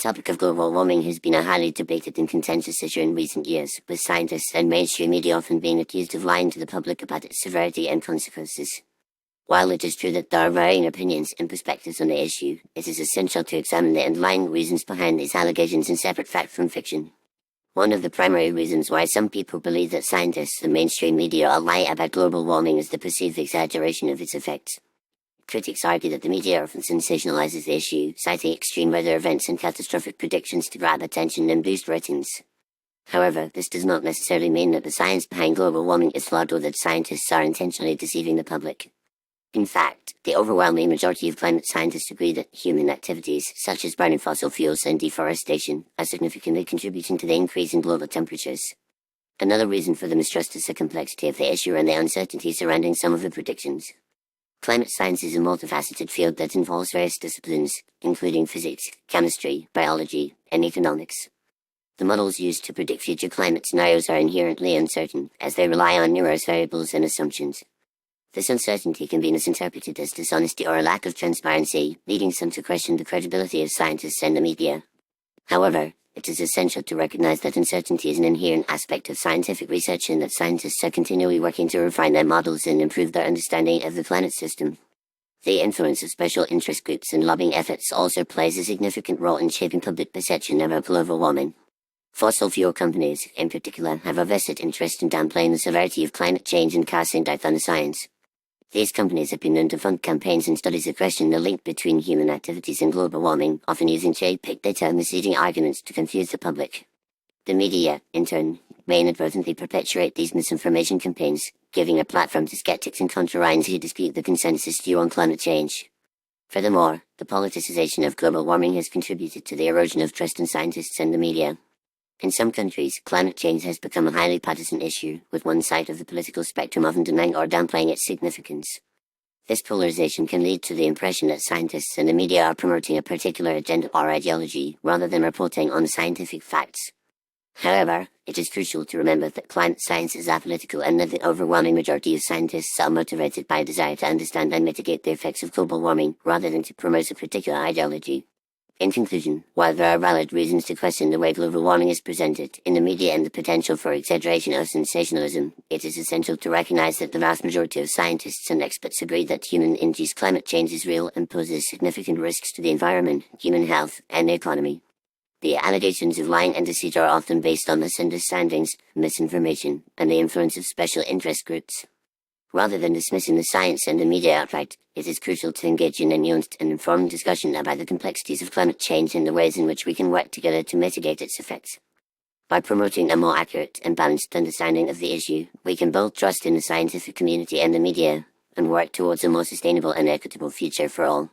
topic of global warming has been a highly debated and contentious issue in recent years, with scientists and mainstream media often being accused of lying to the public about its severity and consequences. While it is true that there are varying opinions and perspectives on the issue, it is essential to examine the underlying reasons behind these allegations and separate fact from fiction. One of the primary reasons why some people believe that scientists and mainstream media are lying about global warming is the perceived exaggeration of its effects. Critics argue that the media often sensationalizes the issue, citing extreme weather events and catastrophic predictions to grab attention and boost ratings. However, this does not necessarily mean that the science behind global warming is flawed or that scientists are intentionally deceiving the public. In fact, the overwhelming majority of climate scientists agree that human activities, such as burning fossil fuels and deforestation, are significantly contributing to the increase in global temperatures. Another reason for the mistrust is the complexity of the issue and the uncertainty surrounding some of the predictions. Climate science is a multifaceted field that involves various disciplines, including physics, chemistry, biology, and economics. The models used to predict future climate scenarios are inherently uncertain, as they rely on numerous variables and assumptions. This uncertainty can be misinterpreted as dishonesty or a lack of transparency, leading some to question the credibility of scientists and the media. However, it is essential to recognize that uncertainty is an inherent aspect of scientific research and that scientists are continually working to refine their models and improve their understanding of the planet system. The influence of special interest groups and lobbying efforts also plays a significant role in shaping public perception about global warming. Fossil fuel companies, in particular, have a vested interest in downplaying the severity of climate change and casting doubt on the science. These companies have been known to fund campaigns and studies that question the link between human activities and global warming, often using cherry-picked data and misleading arguments to confuse the public. The media, in turn, may inadvertently perpetuate these misinformation campaigns, giving a platform to skeptics and contrarians who dispute the consensus view on climate change. Furthermore, the politicization of global warming has contributed to the erosion of trust in scientists and the media. In some countries, climate change has become a highly partisan issue, with one side of the political spectrum often denying or downplaying its significance. This polarization can lead to the impression that scientists and the media are promoting a particular agenda or ideology, rather than reporting on scientific facts. However, it is crucial to remember that climate science is apolitical and that the overwhelming majority of scientists are motivated by a desire to understand and mitigate the effects of global warming, rather than to promote a particular ideology. In conclusion, while there are valid reasons to question the way global warming is presented in the media and the potential for exaggeration or sensationalism, it is essential to recognize that the vast majority of scientists and experts agree that human-induced climate change is real and poses significant risks to the environment, human health, and the economy. The allegations of lying and deceit are often based on misunderstandings, misinformation, and the influence of special interest groups. Rather than dismissing the science and the media outright, it is crucial to engage in a nuanced and informed discussion about the complexities of climate change and the ways in which we can work together to mitigate its effects. By promoting a more accurate and balanced understanding of the issue, we can build trust in the scientific community and the media, and work towards a more sustainable and equitable future for all.